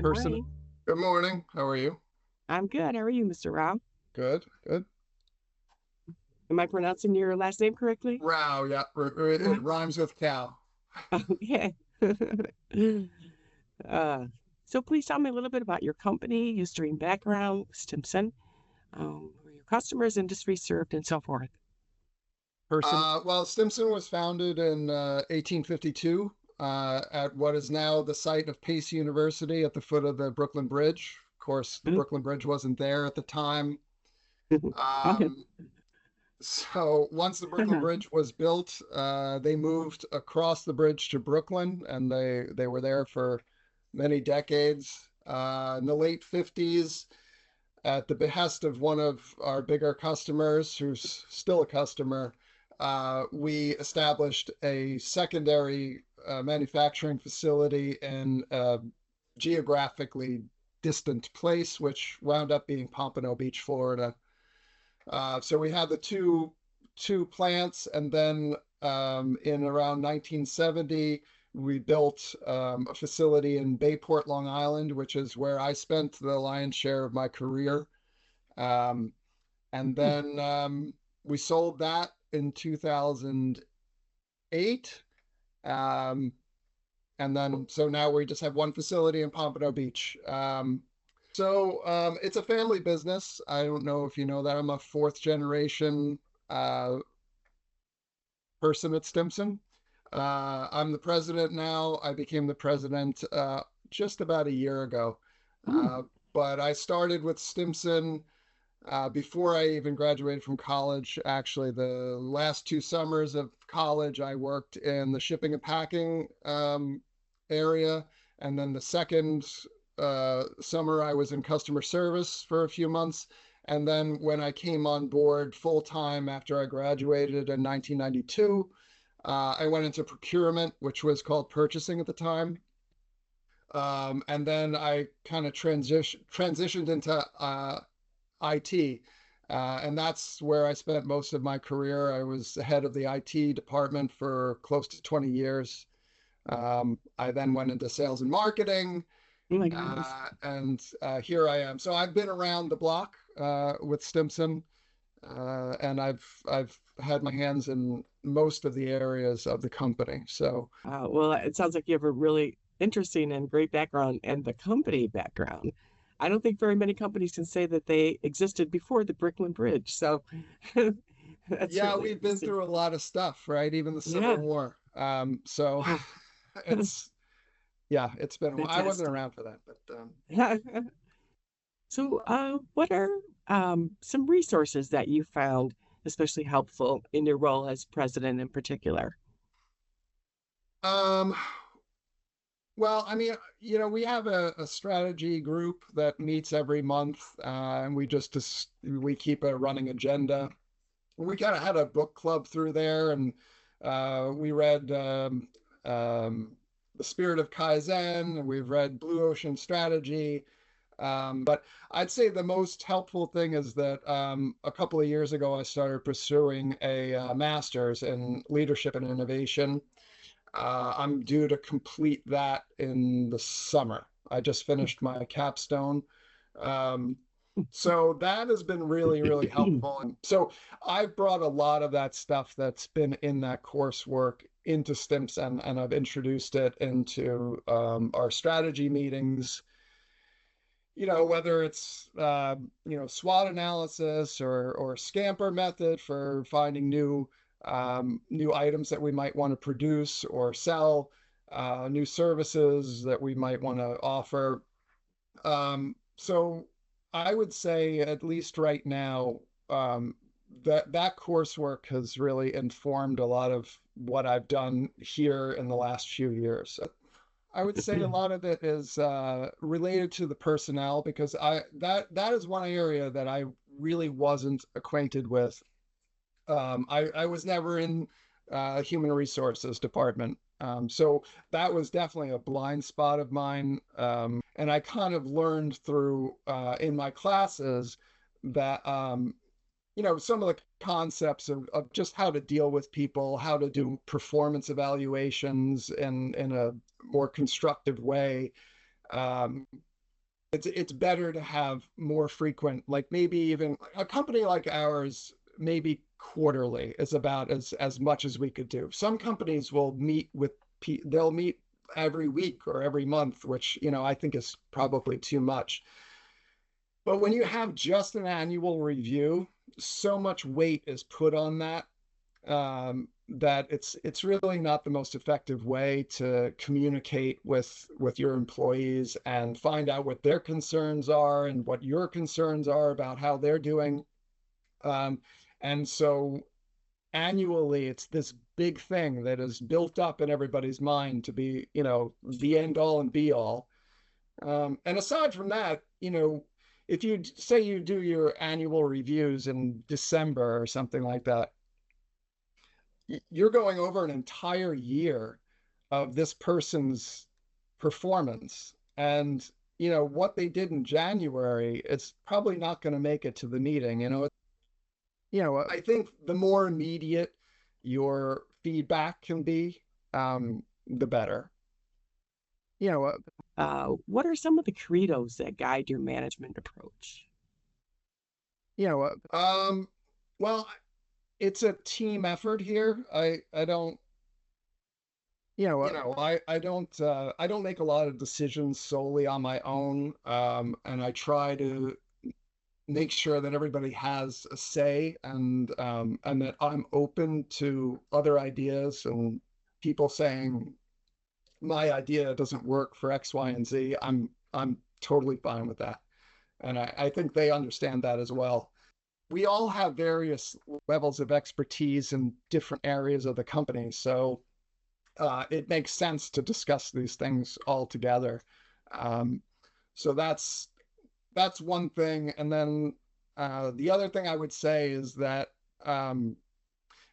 Good person. morning. Good morning. How are you? I'm good. How are you, Mr. Rao? Good, good. Am I pronouncing your last name correctly? Rau, yeah, it rhymes with cow. Okay. uh, so please tell me a little bit about your company, history and background, Stimpson, who are your customers, industry served, and so forth. Person. Well, Stimpson was founded in 1852 at what is now the site of Pace University at the foot of the Brooklyn Bridge. Of course, the Brooklyn Bridge wasn't there at the time. Um, so once the Brooklyn Bridge was built, they moved across the bridge to Brooklyn, and they were there for many decades. In the late 50s, at the behest of one of our bigger customers, who's still a customer, we established a secondary manufacturing facility in a geographically distant place, which wound up being Pompano Beach, Florida. So we had the two plants, and then in around 1970, we built a facility in Bayport, Long Island, which is where I spent the lion's share of my career. Um, and then we sold that in 2008. Um, and then so now we just have one facility in Pompano Beach. So it's a family business. I don't know if you know that. I'm a fourth generation uh, person at Stimpson. I'm the president now. I became the president just about a year ago. Uh, but I started with Stimpson before I even graduated from college. Actually, the last 2 summers of college, I worked in the shipping and packing area. And then the second summer, I was in customer service for a few months. And then when I came on board full time after I graduated in 1992, I went into procurement, which was called purchasing at the time. And then I kind of transitioned into IT. And that's where I spent most of my career. I was the head of the IT department for close to 20 years. I then went into sales and marketing, Oh my goodness. and here I am. So I've been around the block with Stimpson, and I've had my hands in most of the areas of the company. So Well, it sounds like you have a really interesting and great background and the company background. I don't think very many companies can say that they existed before the Brooklyn Bridge. So that's yeah, really we've been interesting. through a lot of stuff, right? Even the Civil Yeah. War. So Wow. it's yeah, it's been. I wasn't Fantastic. around for that, but So, what are some resources that you found especially helpful in your role as president in particular? um, well, I mean, we have a strategy group that meets every month, and we keep a running agenda. We kind of had a book club through there, and we read The Spirit of Kaizen, and we've read Blue Ocean Strategy. But I'd say the most helpful thing is that a couple of years ago, I started pursuing a master's in leadership and innovation. I'm due to complete that in the summer. I just finished my capstone. Um, so that has been really, really helpful. And so I've brought a lot of that stuff that's been in that coursework into Stimpson, and I've introduced it into our strategy meetings. Whether it's SWOT analysis or Scamper method for finding new items that we might want to produce or sell, new services that we might want to offer. So I would say, at least right now, um, that coursework has really informed a lot of what I've done here in the last few years. I would say a lot of it is related to the personnel, because that is one area that I really wasn't acquainted with. I was never in human resources department. So that was definitely a blind spot of mine. And I kind of learned through in my classes that some of the concepts of just how to deal with people, how to do performance evaluations in a more constructive way. Um, it's better to have more frequent, like maybe even a company like ours, maybe quarterly is about as much as we could do. Some companies will meet with they'll meet every week or every month, which, I think is probably too much. But when you have just an annual review, so much weight is put on that, that it's really not the most effective way to communicate with your employees and find out what their concerns are and what your concerns are about how they're doing. Um, and so annually, it's this big thing that is built up in everybody's mind to be, the end all and be all. And aside from that, if you say you do your annual reviews in December or something like that, you're going over an entire year of this person's performance. And, what they did in January, it's probably not going to make it to the meeting. I think the more immediate your feedback can be, the better. What are some of the credos that guide your management approach? You know, well, it's a team effort here. I don't, I don't make a lot of decisions solely on my own. And I try to make sure that everybody has a say, and that I'm open to other ideas and people saying my idea doesn't work for X, Y, and Z. I'm totally fine with that. And I think they understand that as well. We all have various levels of expertise in different areas of the company. So it makes sense to discuss these things all together. Um, so that's one thing. And then the other thing I would say is that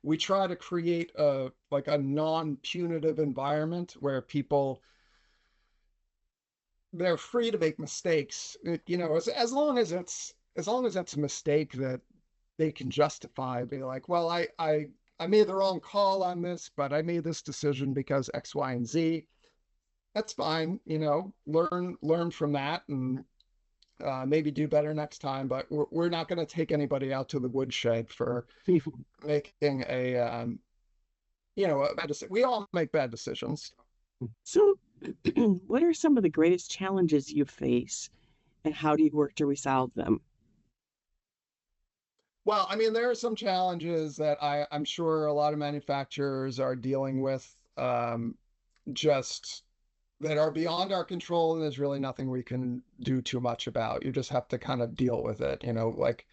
we try to create a non-punitive environment where people they're free to make mistakes. As long as it's a mistake that they can justify, be like, well, I made the wrong call on this, but I made this decision because X, Y, and Z. That's fine, learn from that and maybe do better next time. But we're not going to take anybody out to the woodshed for making a bad decision. We all make bad decisions. So, what are some of the greatest challenges you face, and how do you work to resolve them? Well, I mean, there are some challenges that I'm sure a lot of manufacturers are dealing with, just that are beyond our control, and there's really nothing we can do too much about. You just have to kind of deal with it. Like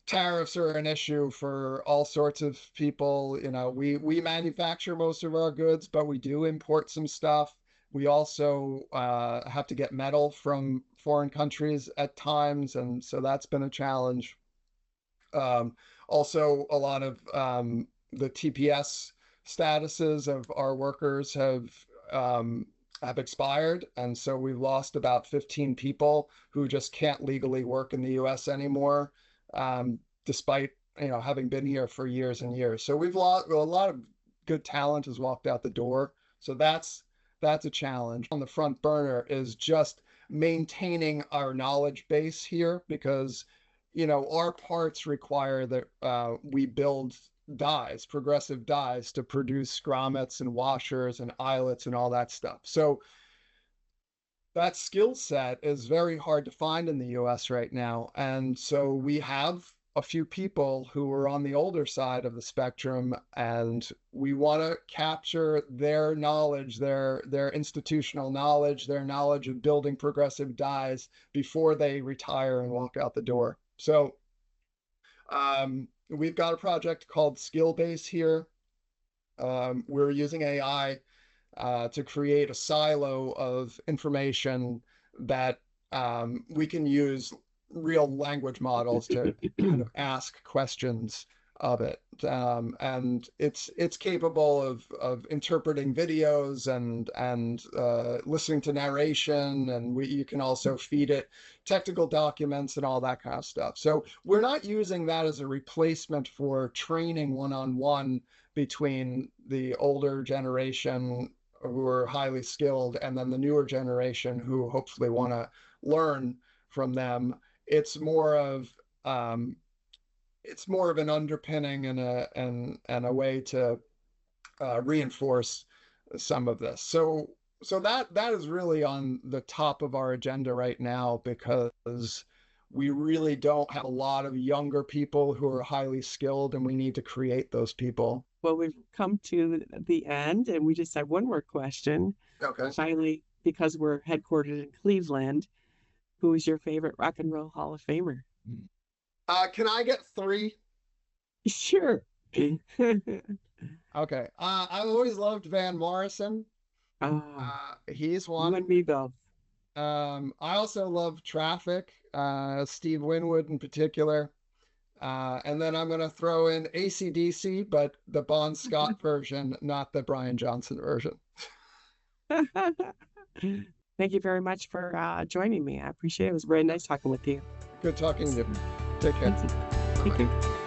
tariffs are an issue for all sorts of people. We manufacture most of our goods, but we do import some stuff. We also have to get metal from foreign countries at times, and so that's been a challenge. Also, a lot of the TPS statuses of our workers have expired, and so we've lost about 15 people who just can't legally work in the U.S. anymore, despite having been here for years and years. So we've lost a lot of good talent has walked out the door. So that's a challenge. On the front burner is just maintaining our knowledge base here because our parts require that we build dies, progressive dies, to produce grommets and washers and eyelets and all that stuff. So that skill set is very hard to find in the US right now. And so we have a few people who are on the older side of the spectrum, and we want to capture their knowledge, their institutional knowledge, their knowledge of building progressive dies before they retire and walk out the door. So we've got a project called Skill Base here. We're using AI to create a silo of information that we can use real language models to kind of ask questions of it. And it's capable of interpreting videos and listening to narration, and you can also feed it technical documents and all that kind of stuff. So we're not using that as a replacement for training one-on-one between the older generation who are highly skilled and then the newer generation who hopefully want to learn from them. It's more of um, it's more of an underpinning and a way to reinforce some of this. So that is really on the top of our agenda right now because we really don't have a lot of younger people who are highly skilled, and we need to create those people. Well, we've come to the end, and we just have one more question. Okay. Finally, because we're headquartered in Cleveland, who is your favorite rock and roll Hall of Famer? Can I get three? Sure. Okay. I've always loved Van Morrison. Oh, He's you one. and me both. I also love Traffic, Steve Winwood in particular. And then I'm going to throw in AC/DC, but the Bon Scott version, not the Brian Johnson version. Thank you very much for joining me. I appreciate it. It was very nice talking with you. Good talking to you. Take care. Thank you. Take Bye-bye. care.